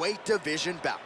lightweight division bout.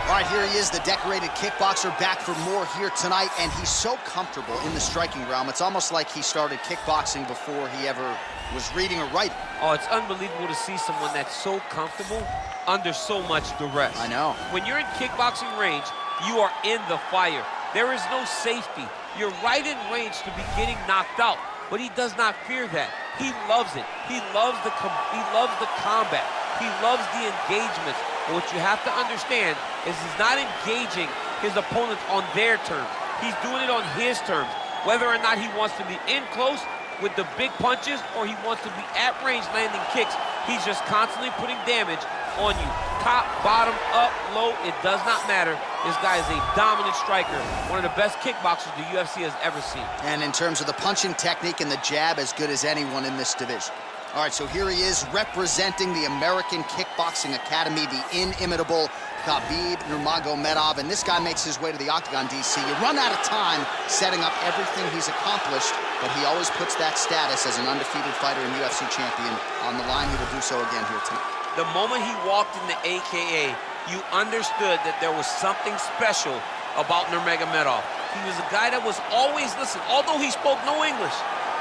All right, here he is, the decorated kickboxer, back for more here tonight, and he's so comfortable in the striking realm. It's almost like he started kickboxing before he ever was reading or writing. Oh, it's unbelievable to see someone that's so comfortable under so much duress. I know. When you're in kickboxing range, you are in the fire. There is no safety. You're right in range to be getting knocked out, but he does not fear that. He loves it. He loves the combat. He loves the engagements. But what you have to understand is he's not engaging his opponents on their terms. He's doing it on his terms. Whether or not he wants to be in close with the big punches or he wants to be at range landing kicks, he's just constantly putting damage on you. Top, bottom, up, low, it does not matter. This guy is a dominant striker, one of the best kickboxers the UFC has ever seen. And in terms of the punching technique and the jab, as good as anyone in this division. All right, so here he is representing the American Kickboxing Academy, the inimitable Khabib Nurmagomedov, and this guy makes his way to the octagon, DC. You run out of time setting up everything he's accomplished, but he always puts that status as an undefeated fighter and UFC champion on the line. He will do so again here tonight. The moment he walked in the AKA, you understood that there was something special about Nurmagomedov. He was a guy that was always listening. Although he spoke no English,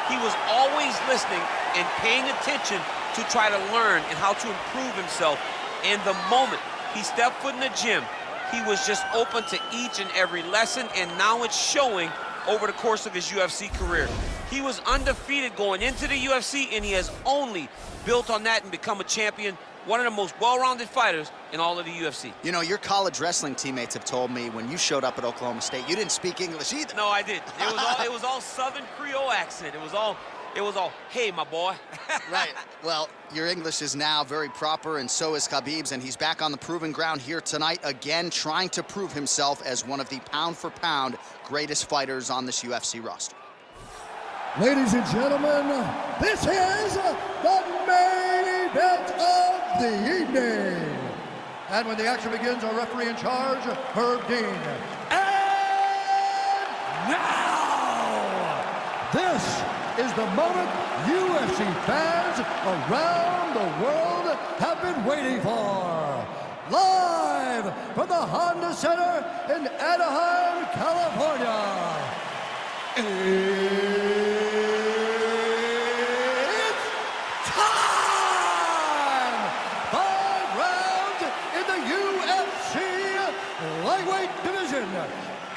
he was always listening and paying attention to try to learn and how to improve himself. And the moment he stepped foot in the gym, he was just open to each and every lesson, and now it's showing over the course of his UFC career. He was undefeated going into the UFC, and he has only built on that and become a champion, one of the most well-rounded fighters in all of the UFC. You know, your college wrestling teammates have told me when you showed up at Oklahoma State, you didn't speak English either. No, I did. It was all Southern Creole accent. It was all, hey, my boy. Right. Well, your English is now very proper, and so is Khabib's, and he's back on the proving ground here tonight, again, trying to prove himself as one of the pound-for-pound greatest fighters on this UFC roster. Ladies and gentlemen, this is the main event of the evening. And when the action begins, our referee in charge, Herb Dean. And now, this is the moment UFC fans around the world have been waiting for. Live from the Honda Center in Anaheim, California. Lightweight division.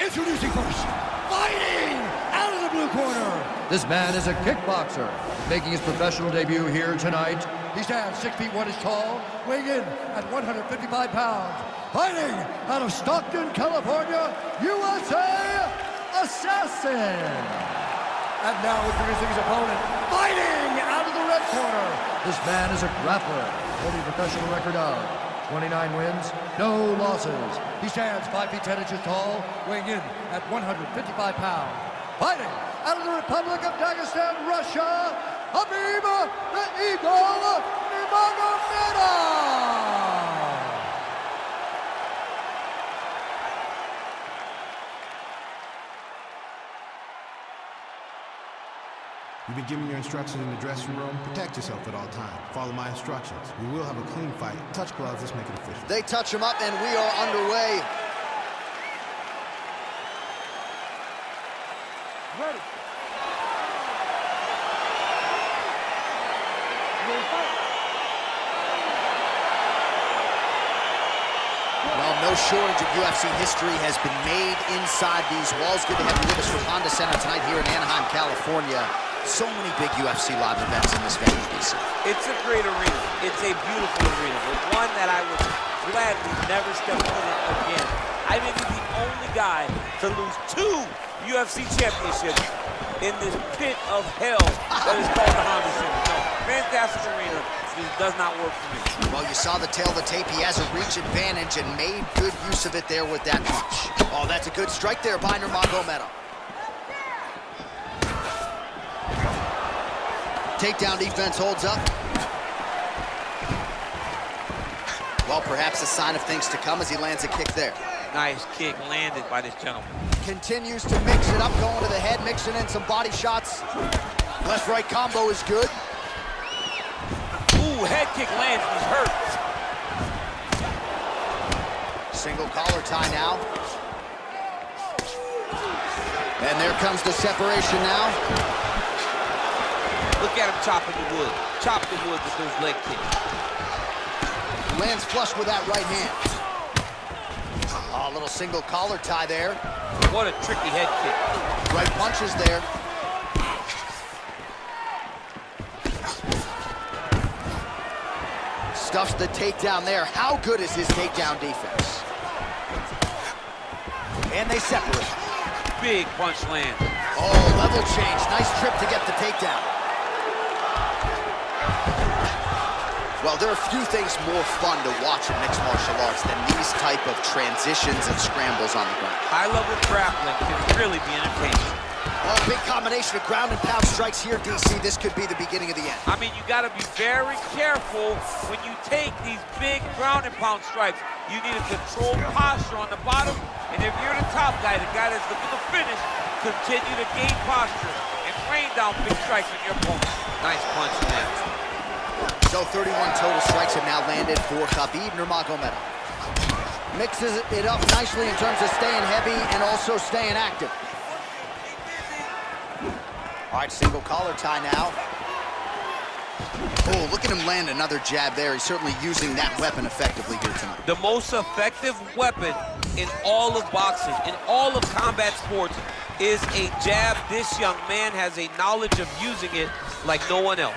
Introducing first, fighting out of the blue corner. This man is a kickboxer, making his professional debut here tonight. He stands 6 feet 1 inches tall, weighing in at 155 pounds. Fighting out of Stockton, California, USA, Assassin. And now introducing his opponent, fighting out of the red corner. This man is a grappler, holding a professional record of 29 wins, no losses. He stands 5 feet 10 inches tall, weighing in at 155 pounds. Fighting out of the Republic of Dagestan, Russia, Khabib the Eagle Nurmagomedov. You've been given your instructions in the dressing room. Protect yourself at all times. Follow my instructions. We will have a clean fight. Touch gloves, let's make it official. They touch him up, and we are underway. Ready. Well, no shortage of UFC history has been made inside these walls. Good to have you with us from Honda Center tonight here in Anaheim, California. So many big UFC live events in this venue, DC. It's a great arena. It's a beautiful arena, but one that I would gladly never step foot in again. I may be the only guy to lose 2 UFC championships in this pit of hell that is called the Honda Center. No, fantastic arena. This does not work for me. Well, you saw the tail of the tape. He has a reach advantage and made good use of it there with that punch. Oh, that's a good strike there by Nurmagomedov. Takedown defense holds up. Well, perhaps a sign of things to come as he lands a kick there. Nice kick landed by this gentleman. Continues to mix it up, going to the head, mixing in some body shots. Left-right combo is good. Ooh, head kick lands, he's hurt. Single collar tie now. And there comes the separation now. Look at him chopping the wood. Chop the wood with those leg kicks. Lands flush with that right hand. A little single collar tie there. What a tricky head kick. Right punches there. Stuffs the takedown there. How good is his takedown defense? And they separate. Big punch land. Oh, level change. Nice trip to get the takedown. Well, there are few things more fun to watch in mixed martial arts than these type of transitions and scrambles on the ground. High-level grappling can really be entertaining. Oh, big combination of ground and pound strikes here, DC. This could be the beginning of the end. I mean, you got to be very careful when you take these big ground and pound strikes. You need a controlled posture on the bottom, and if you're the top guy, the guy that's looking to finish, continue to gain posture and rain down big strikes on your opponent. Nice punch, man. So 31 total strikes have now landed for Khabib Nurmagomedov. Mixes it up nicely in terms of staying heavy and also staying active. All right, single collar tie now. Oh, look at him land another jab there. He's certainly using that weapon effectively here tonight. The most effective weapon in all of boxing, in all of combat sports, is a jab. This young man has a knowledge of using it like no one else.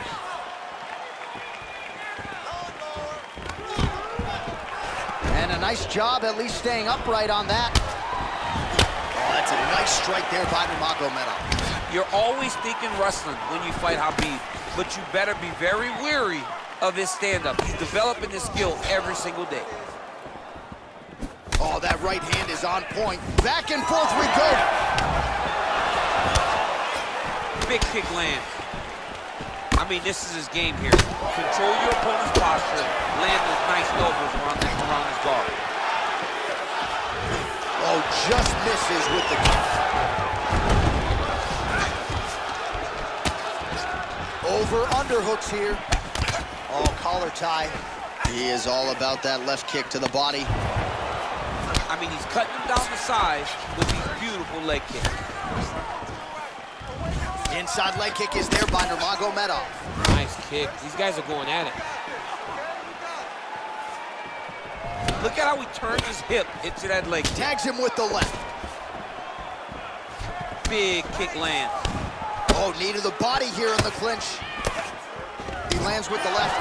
And a nice job at least staying upright on that. Oh, that's a nice strike there by Nurmagomedov. You're always thinking wrestling when you fight Khabib, but you better be very wary of his stand-up. He's developing his skill every single day. Oh, that right hand is on point. Back and forth we go. Big kick lands. I mean, this is his game here. Control your opponent's posture, land those nice elbows around his guard. Oh, just misses with the kick. Over underhooks here. Oh, collar tie. He is all about that left kick to the body. I mean, he's cutting him down the sides with these beautiful leg kicks. Inside leg kick is there by Nurmagomedov. Nice kick. These guys are going at it. Look at how he turns his hip into that leg kick. Tags him with the left. Big kick lands. Oh, knee to the body here in the clinch. He lands with the left.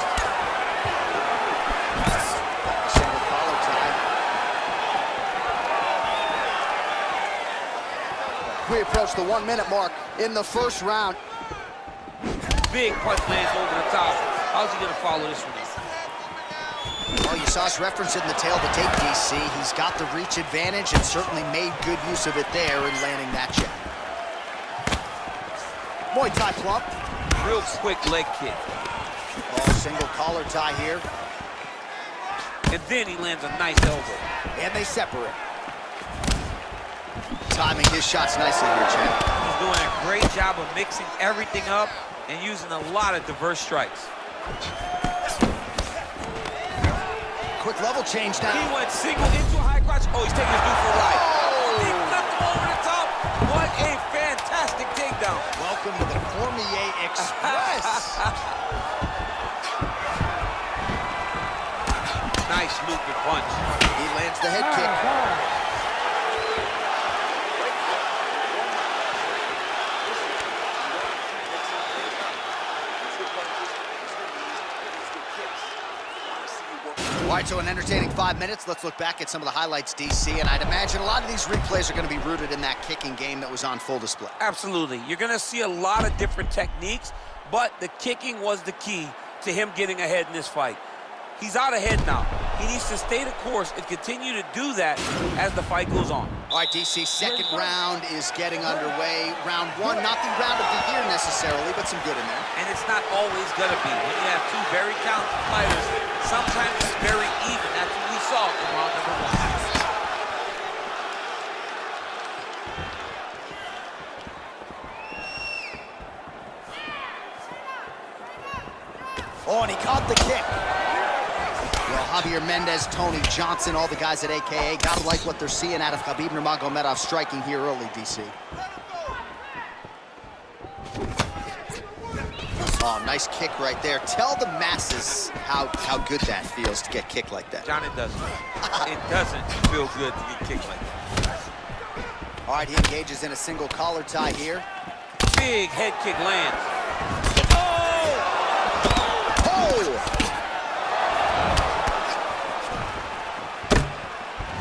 Single collar tie. We approach the 1 minute mark in the first round. Big punch lands over the top. How's he gonna follow this one? Oh, you saw us referencing the tail to take, DC. He's got the reach advantage and certainly made good use of it there in landing that jab. Muay Thai plump. Real quick leg kick. Oh, single collar tie here. And then he lands a nice elbow. And they separate. Timing his shots nicely here, champ. He's doing a great job of mixing everything up and using a lot of diverse strikes. Quick level change now. He went single into a high crotch. Oh, he's taking his dude for a ride. He flipped him over the top. What a fantastic takedown. Welcome to the Cormier Express. Nice looping punch. He lands the head kick. All right, so an entertaining 5 minutes. Let's look back at some of the highlights, DC, and I'd imagine a lot of these replays are going to be rooted in that kicking game that was on full display. Absolutely. You're going to see a lot of different techniques, but the kicking was the key to him getting ahead in this fight. He's out ahead now. He needs to stay the course and continue to do that as the fight goes on. All right, DC, second round is getting underway. Round one, not the round of the year necessarily, but some good in there. And it's not always going to be. When you have two very talented fighters, sometimes it's very even. That's what we saw from round number one. Oh, and he caught the kick. Well, Javier Mendez, Tony Johnson, all the guys at AKA, gotta like what they're seeing out of Khabib Nurmagomedov striking here early, DC. Oh, nice kick right there. Tell the masses how good that feels to get kicked like that. John, it doesn't. It doesn't feel good to get kicked like that. All right, he engages in a single collar tie here. Big head kick lands.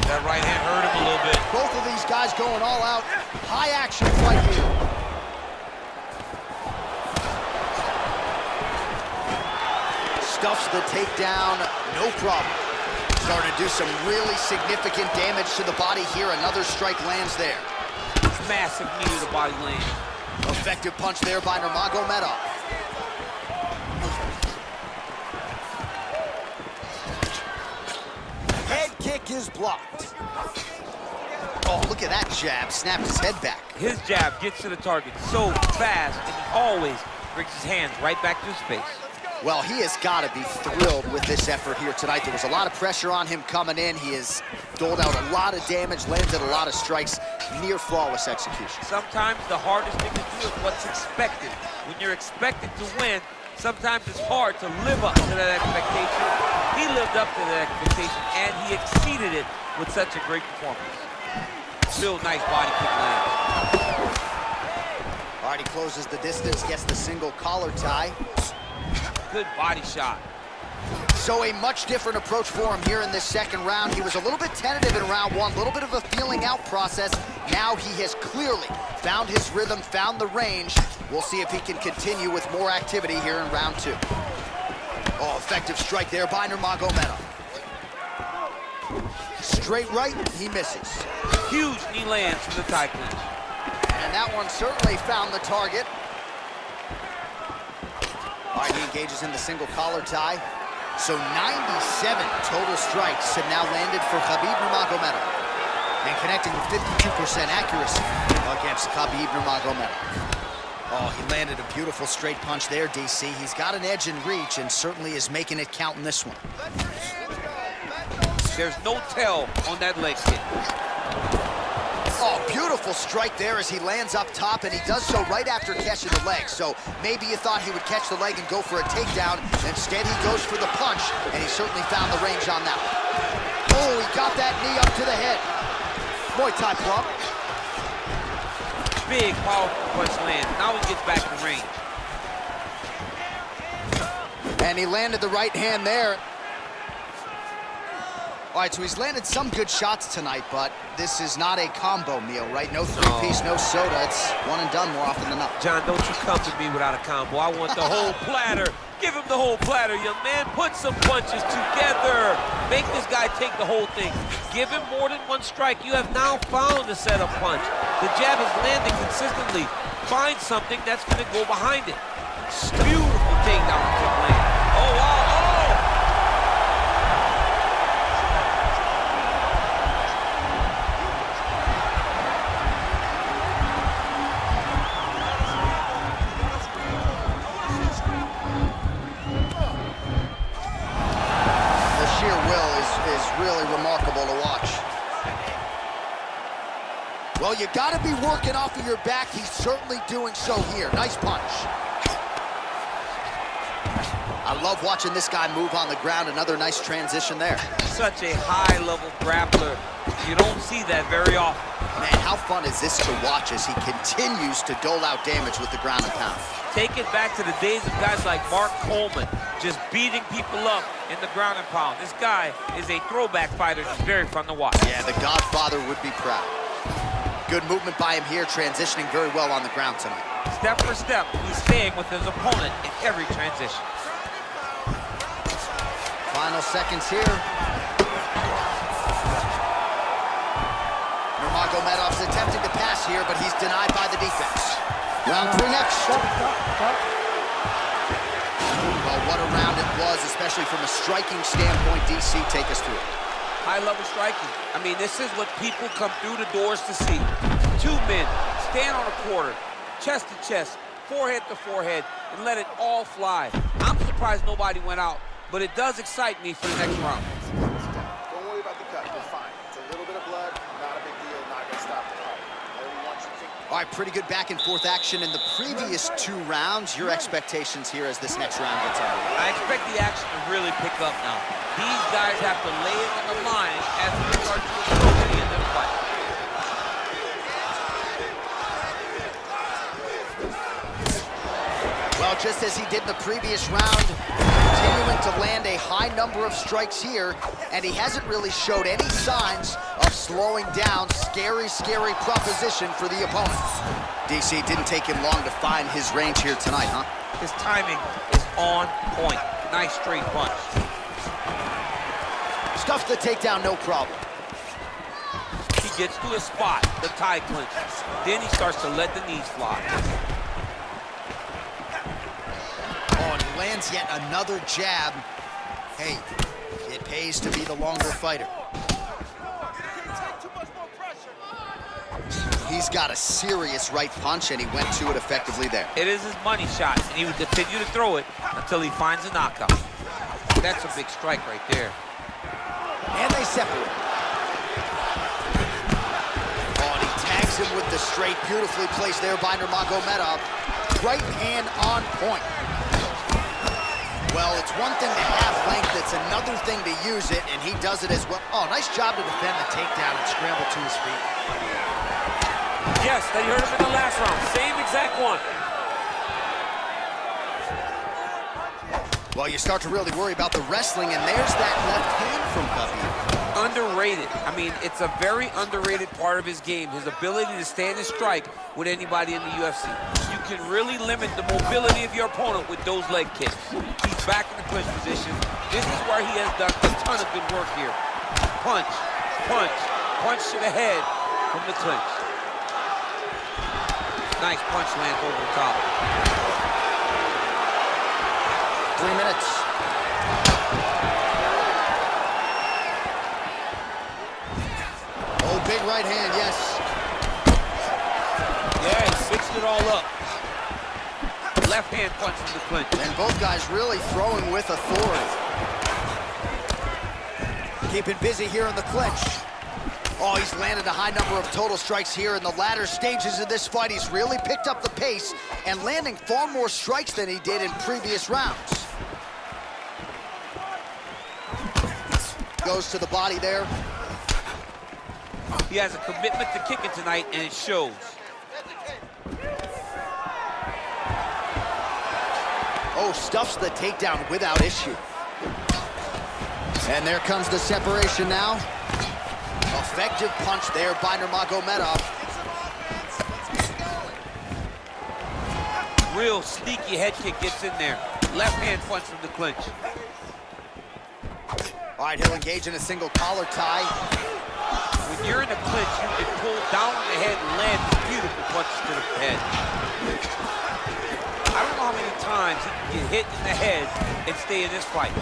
That right hand hurt him a little bit. Both of these guys going all out. High action fight here. Stuffs the takedown, no problem. Starting to do some really significant damage to the body here. Another strike lands there. Massive knee to the body land. Effective punch there by Nurmagomedov. Head kick is blocked. Oh, look at that jab. Snapped his head back. His jab gets to the target so fast, and he always brings his hands right back to his face. Well, he has got to be thrilled with this effort here tonight. There was a lot of pressure on him coming in. He has doled out a lot of damage, landed a lot of strikes, near flawless execution. Sometimes the hardest thing to do is what's expected. When you're expected to win, sometimes it's hard to live up to that expectation. He lived up to that expectation, and he exceeded it with such a great performance. Still nice body kick lands. All right, he closes the distance, gets the single collar tie. Good body shot. So a much different approach for him here in this second round. He was a little bit tentative in round one, a little bit of a feeling out process. Now he has clearly found his rhythm, found the range. We'll see if he can continue with more activity here in round two. Oh, effective strike there by Nurmagomedov. Straight right, he misses. Huge knee lands from the tie clinch. And that one certainly found the target. All right, he engages in the single collar tie. So 97 total strikes have now landed for Khabib Nurmagomedov. And connecting with 52% accuracy against Khabib Nurmagomedov. Oh, he landed a beautiful straight punch there, DC. He's got an edge in reach and certainly is making it count in this one. There's no tell on that leg kick. Oh, beautiful strike there as he lands up top, and he does so right after catching the leg. So maybe you thought he would catch the leg and go for a takedown. Instead, he goes for the punch, and he certainly found the range on that one. Oh, he got that knee up to the head. Muay Thai club. Big, powerful punch lands. Now he gets back to range. And he landed the right hand there. All right, so he's landed some good shots tonight, but this is not a combo meal, right? No three-piece, no soda. It's one and done more often than not. John, don't you come to me without a combo. I want the whole platter. Give him the whole platter, young man. Put some punches together. Make this guy take the whole thing. Give him more than one strike. You have now found a setup punch. The jab is landing consistently. Find something that's going to go behind it. Beautiful takedown from land. Oh, wow. Really remarkable to watch. Well, you got to be working off of your back. He's certainly doing so here. Nice punch. I love watching this guy move on the ground. Another nice transition there. Such a high-level grappler. You don't see that very often. Man, how fun is this to watch as he continues to dole out damage with the ground and pound? Take it back to the days of guys like Mark Coleman, just beating people up in the ground and pound. This guy is a throwback fighter. It's very fun to watch. Yeah, the Godfather would be proud. Good movement by him here, transitioning very well on the ground tonight. Step for step, he's staying with his opponent in every transition. Final seconds here. Nurmagomedov's attempting to pass here, but he's denied by the defense. Round three next. Well, what a round it was, especially from a striking standpoint. DC, take us through it. High-level striking. I mean, this is what people come through the doors to see. Two men, stand on a quarter, chest to chest, forehead to forehead, and let it all fly. I'm surprised nobody went out, but it does excite me for the next round. Don't worry about the cut, you're fine. It's a little bit of blood, not a big deal, not gonna stop the fight. I only want you to think. All right, pretty good back and forth action in the previous 2 rounds. Your expectations here as this next round gets underway? I expect the action to really pick up now. These guys have to lay it on the line as we start to approach the end of the fight. Well, just as he did in the previous round, continuing to land a high number of strikes here, and he hasn't really showed any signs of slowing down. Scary, scary proposition for the opponents. DC, didn't take him long to find his range here tonight, huh? His timing is on point. Nice straight punch. Stuffs the takedown, no problem. He gets to a spot, the tie clinch. Then he starts to let the knees fly. Oh, and he lands yet another jab. Hey, it pays to be the longer fighter. He's got a serious right punch, and he went to it effectively there. It is his money shot, and he would continue to throw it until he finds a knockout. That's a big strike right there. And they separate. Oh, and he tags him with the straight. Beautifully placed there by Nurmagomedov. Right hand on point. Well, it's one thing to have length, it's another thing to use it, and he does it as well. Oh, nice job to defend the takedown and scramble to his feet. Yes, they heard him in the last round. Same exact one. Well, you start to really worry about the wrestling, and there's that left hand from Khabib. Underrated. I mean, it's a very underrated part of his game, his ability to stand and strike with anybody in the UFC. You can really limit the mobility of your opponent with those leg kicks. He's back in the clinch position. This is where he has done a ton of good work here. Punch, punch, punch to the head from the clinch. Nice punch lands over the top. 3 minutes. Oh, big right hand, yes. Yeah, he fixed it all up. Left hand punch from the clinch. And both guys really throwing with authority. Keeping busy here in the clinch. Oh, he's landed a high number of total strikes here in the latter stages of this fight. He's really picked up the pace and landing far more strikes than he did in previous rounds. Goes to the body there. He has a commitment to kicking tonight, and it shows. Oh, stuffs the takedown without issue. And there comes the separation now. Effective punch there by Nurmagomedov. Real sneaky head kick gets in there. Left hand punch from the clinch. All right, he'll engage in a single collar tie. When you're in the clinch, you can pull down on the head and land beautiful punches to the head. I don't know how many times he can get hit in the head and stay in this fight.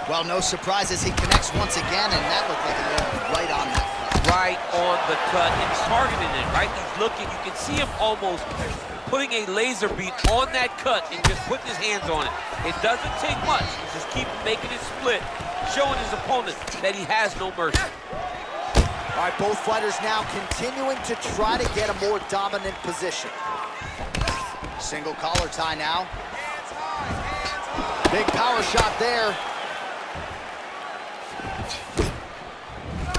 Well, no surprises. He connects once again, and that looked like he landed right on that cut. Right on the cut, and he's targeting it, right? He's looking. You can see him almost putting a laser beam on that cut and just putting his hands on it. It doesn't take much. He just keeps making it split, showing his opponent that he has no mercy. All right, both fighters now continuing to try to get a more dominant position. Single collar tie now. Big power shot there.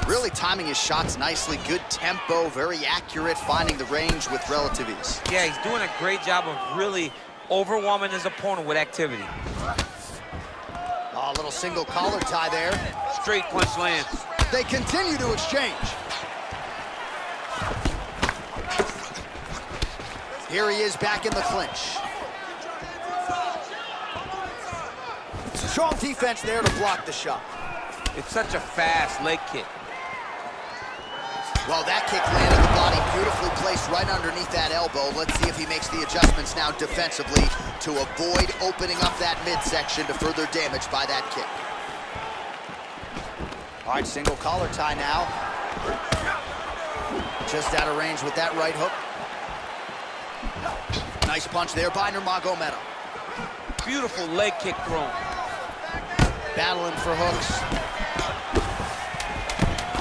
Really timing his shots nicely. Good tempo, very accurate, finding the range with relative ease. Yeah, he's doing a great job of really overwhelming his opponent with activity. Oh, a little single collar tie there. Straight punch lands. They continue to exchange. Here he is back in the clinch. Strong defense there to block the shot. It's such a fast leg kick. Well, that kick landed the body beautifully placed right underneath that elbow. Let's see if he makes the adjustments now defensively to avoid opening up that midsection to further damage by that kick. All right, single collar tie now. just out of range with that right hook. Nice punch there by Nurmagomedov. Beautiful leg kick thrown. Battling for hooks.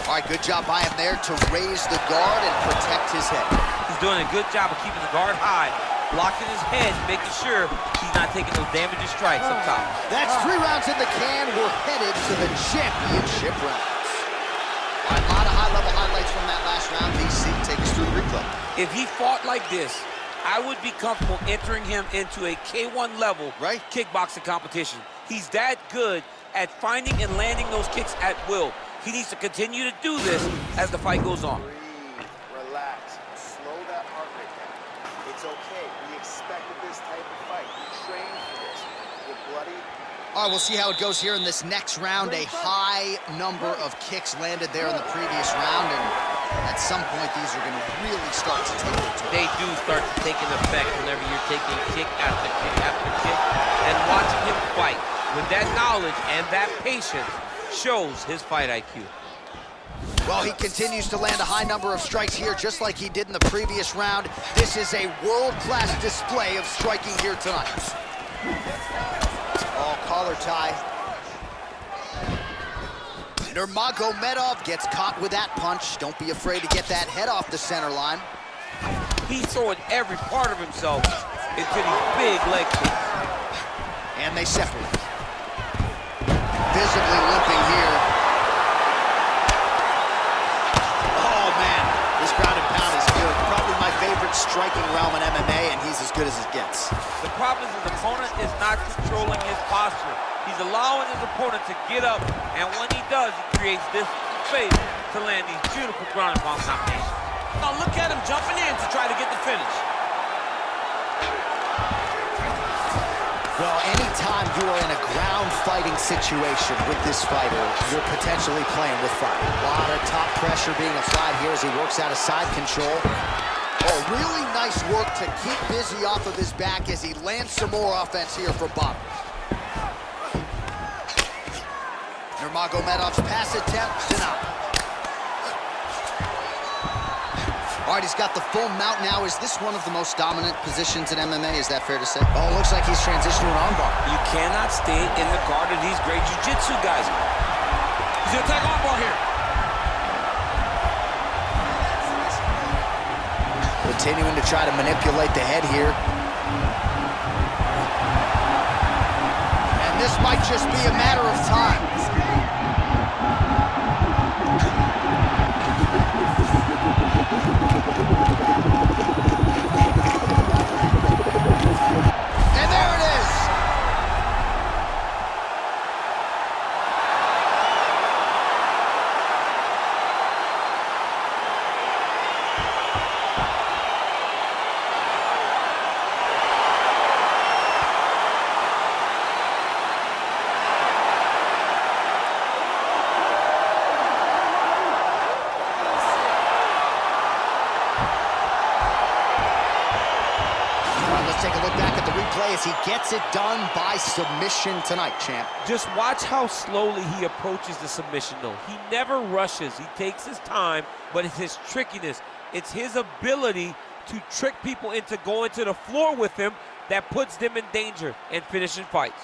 All right, good job by him there to raise the guard and protect his head. He's doing a good job of keeping the guard high, blocking his head, making sure he's not taking those damaging strikes up top. That's 3 rounds in the can. We're headed to the championship rounds. All right, a lot of high-level highlights from that last round. DC, take us through the replay. If he fought like this, I would be comfortable entering him into a K1 level kickboxing competition. He's that good at finding and landing those kicks at will. He needs to continue to do this as the fight goes on. Breathe, relax, slow that heart rate down. It's okay. We expected this type of fight. We trained for this. You're bloody. All right, we'll see how it goes here in this next round. A high number of kicks landed there in the previous round, and at some point, these are going to really start to take their toll. They do start to take an effect whenever you're taking kick after kick after kick, and watching him fight with that knowledge and that patience shows his fight IQ. Well, he continues to land a high number of strikes here, just like he did in the previous round. This is a world-class display of striking here tonight. Oh, collar tie. Nurmagomedov gets caught with that punch. Don't be afraid to get that head off the center line. He's throwing every part of himself into these big leg kicks. And they separate. Visibly limping here. Oh, man. This ground and pound is good. Probably my favorite striking realm in MMA, and he's as good as it gets. The problem is his opponent is not controlling his posture. He's allowing his opponent to get up, and when he does, he creates this space to land these beautiful ground and pound combinations. Now look at him jumping in to try to get the finish. Well, anytime you are in a ground fighting situation with this fighter, you're potentially playing with fire. A lot of top pressure being applied here as he works out of side control. Oh, really nice work to keep busy off of his back as he lands some more offense here for Bob. Nurmagomedov's pass attempt denied. All right, he's got the full mount now. Is this one of the most dominant positions in MMA? Is that fair to say? Oh, it looks like he's transitioned to an armbar. You cannot stay in the guard of these great jiu-jitsu guys. He's gonna attack armbar here. Continuing to try to manipulate the head here. And this might just be a matter of time. And there it is. Take a look back at the replay as he gets it done by submission tonight, champ. Just watch how slowly he approaches the submission, though. He never rushes. He takes his time, but it's his trickiness. It's his ability to trick people into going to the floor with him that puts them in danger and finishing fights.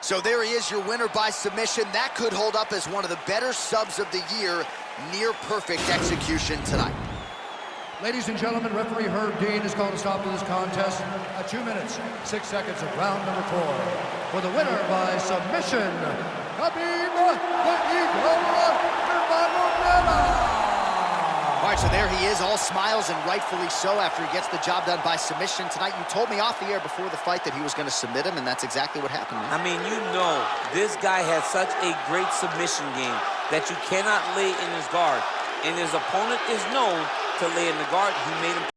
So there he is, your winner by submission. That could hold up as one of the better subs of the year. Near perfect execution tonight. Ladies and gentlemen, referee Herb Dean has called a stop to this contest at 2 minutes, 6 seconds of round number 4. For the winner by submission, Khabib Nurmagomedov. All right, so there he is, all smiles and rightfully so after he gets the job done by submission tonight. You told me off the air before the fight that he was going to submit him, and that's exactly what happened, man. I mean, you know, this guy has such a great submission game that you cannot lay in his guard. And his opponent is known to lay in the guard. He made him